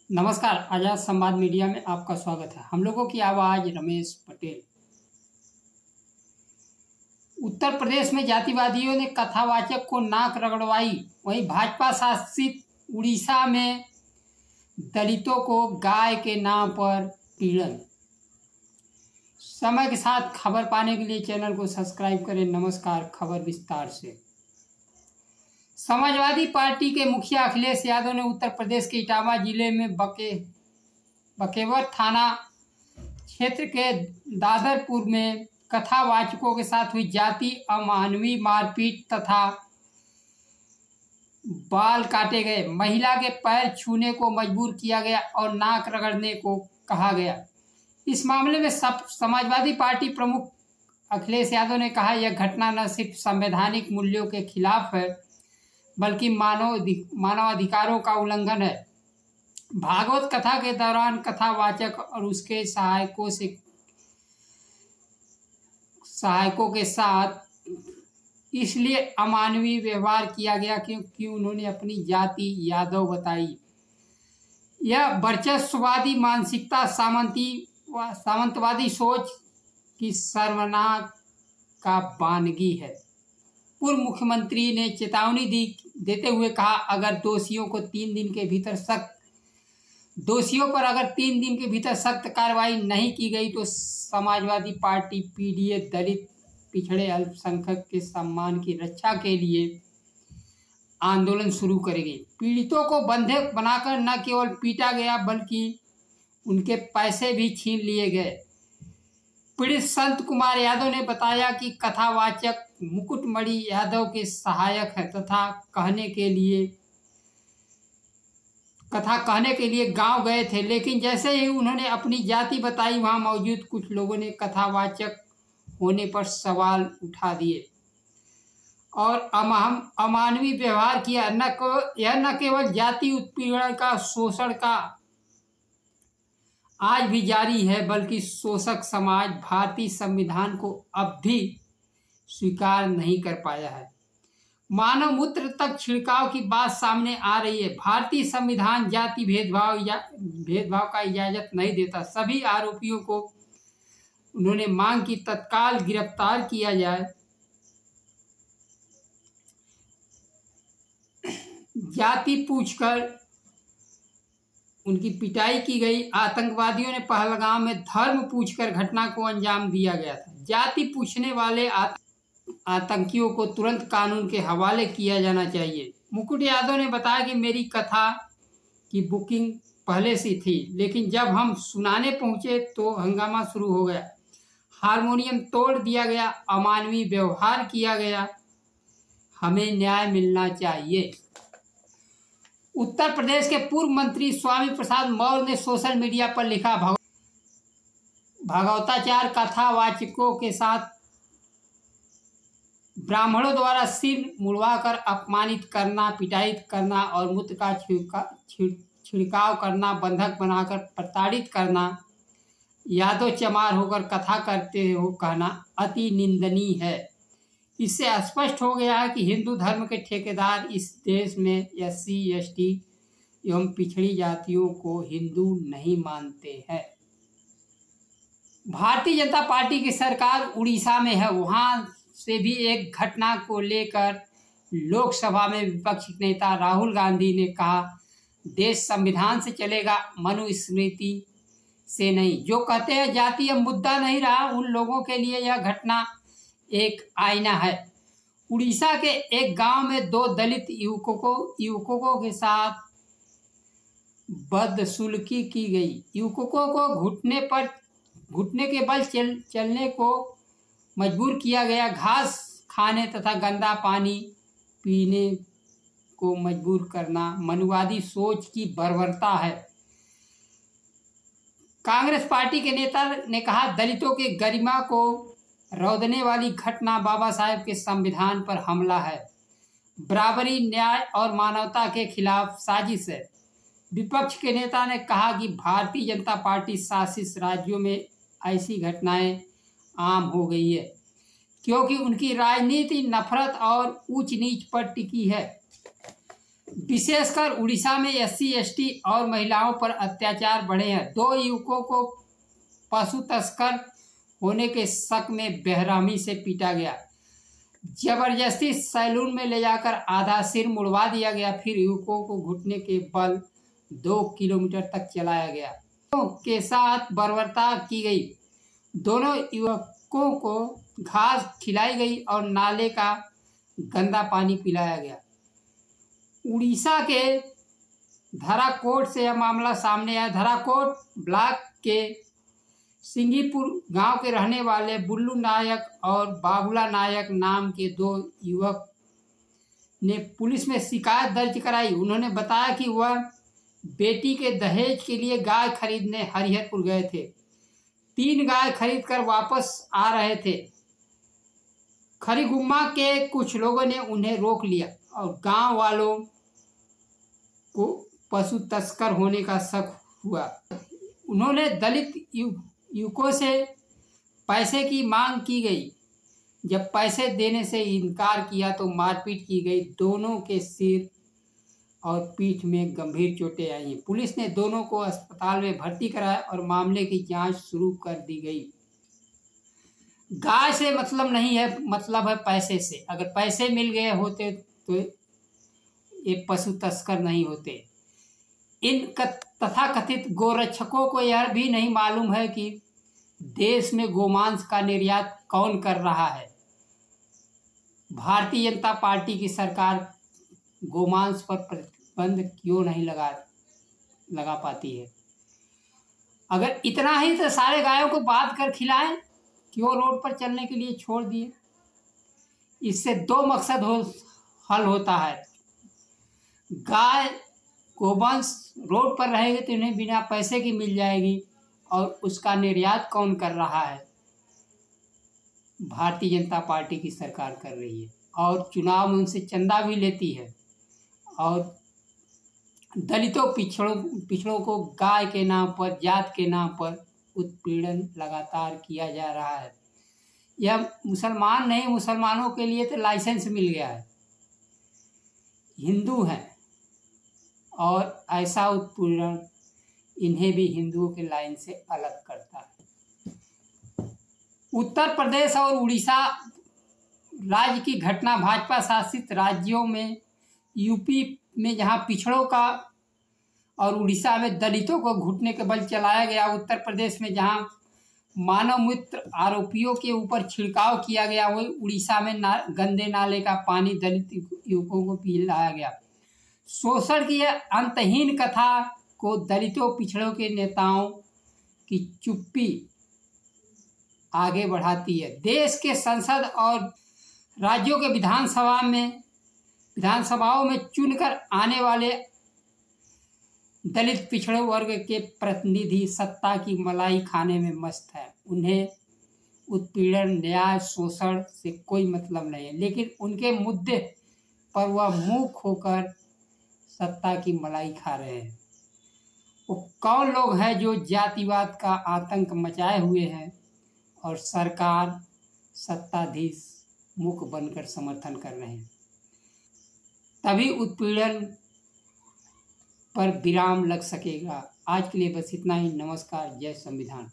नमस्कार, आजाद संवाद मीडिया में आपका स्वागत है। हम लोगों की आवाज रमेश पटेल। उत्तर प्रदेश में जातिवादियों ने कथावाचक को नाक रगड़वाई। वहीं भाजपा शासित उड़ीसा में दलितों को गाय के नाम पर पीड़न। समय के साथ खबर पाने के लिए चैनल को सब्सक्राइब करें। नमस्कार, खबर विस्तार से। समाजवादी पार्टी के मुखिया अखिलेश यादव ने उत्तर प्रदेश के इटावा जिले में बकेवर थाना क्षेत्र के दादरपुर में कथावाचकों के साथ हुई जाति अमानवीय मारपीट तथा बाल काटे गए, महिला के पैर छूने को मजबूर किया गया और नाक रगड़ने को कहा गया। इस मामले में समाजवादी पार्टी प्रमुख अखिलेश यादव ने कहा, यह घटना न सिर्फ संवैधानिक मूल्यों के खिलाफ है बल्कि मानवाधिकारों का उल्लंघन है। भागवत कथा के दौरान कथावाचक और उसके सहायकों के साथ इसलिए अमानवीय व्यवहार किया गया क्योंकि उन्होंने अपनी जाति यादव बताई। यह वर्चस्ववादी मानसिकता, सामंतवादी सोच की शर्मनाक का बानगी है। पूर्व मुख्यमंत्री ने चेतावनी देते हुए कहा, अगर दोषियों पर अगर 3 दिन के भीतर सख्त कार्रवाई नहीं की गई तो समाजवादी पार्टी पीडीए दलित पिछड़े अल्पसंख्यक के सम्मान की रक्षा के लिए आंदोलन शुरू करेगी। पीड़ितों को बंधक बनाकर न केवल पीटा गया बल्कि उनके पैसे भी छीन लिए गए। पीड़ित संत कुमार यादव ने बताया कि कथावाचक मुकुटमणि यादव के सहायक है तथा कथा कहने के लिए गांव गए थे, लेकिन जैसे ही उन्होंने अपनी जाति बताई, वहां मौजूद कुछ लोगों ने कथावाचक होने पर सवाल उठा दिए और अमानवीय व्यवहार किया। यह न केवल जाति उत्पीड़न का शोषण का आज भी जारी है बल्कि शोषक समाज भारतीय संविधान को अब भी स्वीकार नहीं कर पाया है। मानव मूत्र तक छिड़काव की बात सामने आ रही है। भारतीय संविधान जाति भेदभाव का इजाजत नहीं देता। सभी आरोपियों को उन्होंने मांग की तत्काल गिरफ्तार किया जाए। जाति पूछकर उनकी पिटाई की गई। आतंकवादियों ने पहलगाम में धर्म पूछकर घटना को अंजाम दिया गया था। जाति पूछने वाले आतंकियों को तुरंत कानून के हवाले किया जाना चाहिए। मुकुट यादव ने बताया कि मेरी कथा की बुकिंग पहले से थी, लेकिन जब हम सुनाने पहुंचे तो हंगामा शुरू हो गया। हारमोनियम तोड़ दिया गया, अमानवीय व्यवहार किया गया। हमें न्याय मिलना चाहिए। उत्तर प्रदेश के पूर्व मंत्री स्वामी प्रसाद मौर्य ने सोशल मीडिया पर लिखा, भागवताचार्य कथावाचकों के साथ ब्राह्मणों द्वारा सिर मुड़वाकर अपमानित करना, पिटाई करना और मूत्र का छिड़काव करना, बंधक बनाकर प्रताड़ित करना, यादव चमार होकर कथा करते हो कहना अति निंदनीय है। इससे स्पष्ट हो गया है कि हिंदू धर्म के ठेकेदार इस देश में SC, ST एवं पिछड़ी जातियों को हिंदू नहीं मानते हैं। भारतीय जनता पार्टी की सरकार उड़ीसा में है। वहां से भी एक घटना को लेकर लोकसभा में विपक्षी नेता राहुल गांधी ने कहा, देश संविधान से चलेगा, मनुस्मृति से नहीं। जो कहते हैं जाति अब मुद्दा नहीं रहा, उन लोगों के लिए यह घटना एक आईना है। उड़ीसा के एक गांव में 2 दलित युवकों के साथ बदसलूकी की गई। युवकों को घुटने के बल चलने को मजबूर किया गया। घास खाने तथा गंदा पानी पीने को मजबूर करना मनुवादी सोच की बर्बरता है। कांग्रेस पार्टी के नेता ने कहा, दलितों के गरिमा को रौंदने वाली घटना बाबा साहेब के संविधान पर हमला है, बराबरी, न्याय और मानवता के खिलाफ साजिश है। विपक्ष के नेता ने कहा कि भारतीय जनता पार्टी शासित राज्यों में ऐसी घटनाएं आम हो गई है क्योंकि उनकी राजनीति नफरत और ऊंच नीच पर टिकी है। विशेषकर उड़ीसा में SC ST और महिलाओं पर अत्याचार बढ़े हैं। 2 युवकों को पशु तस्कर होने के शक में बेरहमी से पीटा गया। जबरदस्ती सैलून में ले जाकर आधा सिर मुड़वा दिया गया। फिर युवकों को घुटने के बल 2 किलोमीटर तक चलाया गया। के साथ बर्बरता की गई। दोनों युवकों को घास खिलाई गई और नाले का गंदा पानी पिलाया गया। उड़ीसा के धराकोट से यह मामला सामने आया। धराकोट ब्लॉक के सिंगीपुर गांव के रहने वाले बुल्लू नायक और बाबुला नायक नाम के 2 युवक ने पुलिस में शिकायत दर्ज कराई। उन्होंने बताया कि वह बेटी के दहेज के लिए गाय खरीदने हरिहरपुर गए थे। 3 गाय खरीदकर वापस आ रहे थे। खरीगुम्मा के कुछ लोगों ने उन्हें रोक लिया और गांव वालों को पशु तस्कर होने का शक हुआ। उन्होंने दलित युवकों से पैसे की मांग की गई। जब पैसे देने से इनकार किया तो मारपीट की गई। दोनों के सिर और पीठ में गंभीर चोटें आई। पुलिस ने दोनों को अस्पताल में भर्ती कराया और मामले की जांच शुरू कर दी गई। गाय से मतलब नहीं है, मतलब है पैसे से। अगर पैसे मिल गए होते तो ये पशु तस्कर नहीं होते। इन तथाकथित गोरक्षकों को यह भी नहीं मालूम है कि देश में गोमांस का निर्यात कौन कर रहा है। भारतीय जनता पार्टी की सरकार गोमांस पर प्रतिबंध क्यों नहीं लगा पाती है। अगर इतना ही तो सारे गायों को बांध कर खिलाएं, क्यों रोड पर चलने के लिए छोड़ दिए। इससे 2 मकसद हल होता है। गाय गोवंश रोड पर रहेगी तो इन्हें बिना पैसे की मिल जाएगी, और उसका निर्यात कौन कर रहा है। भारतीय जनता पार्टी की सरकार कर रही है और चुनाव में उनसे चंदा भी लेती है। और दलितों पिछड़ों को गाय के नाम पर, जात के नाम पर उत्पीड़न लगातार किया जा रहा है। यह मुसलमान नहीं, मुसलमानों के लिए तो लाइसेंस मिल गया है। हिंदू हैं और ऐसा उत्पीड़न इन्हें भी हिंदुओं के लाइन से अलग करता है। उत्तर प्रदेश और उड़ीसा राज्य की घटना भाजपा शासित राज्यों में, यूपी में जहां पिछड़ों का और उड़ीसा में दलितों को घुटने के बल चलाया गया, उत्तर प्रदेश में जहां मानव मूत्र आरोपियों के ऊपर छिड़काव किया गया, वही उड़ीसा में गंदे नाले का पानी दलित युवकों को पिलाया गया। शोषण की यह अंतहीन कथा को दलितों पिछड़ों के नेताओं की चुप्पी आगे बढ़ाती है। देश के संसद और राज्यों के विधानसभाओं में चुनकर आने वाले दलित पिछड़े वर्ग के प्रतिनिधि सत्ता की मलाई खाने में मस्त है। उन्हें उत्पीड़न, न्याय, शोषण से कोई मतलब नहीं है, लेकिन उनके मुद्दे पर वह मुंह खोकर सत्ता की मलाई खा रहे हैं। वो कौन लोग हैं जो जातिवाद का आतंक मचाए हुए हैं और सरकार, सत्ताधीश मूक बनकर समर्थन कर रहे हैं। तभी उत्पीड़न पर विराम लग सकेगा। आज के लिए बस इतना ही। नमस्कार। जय संविधान।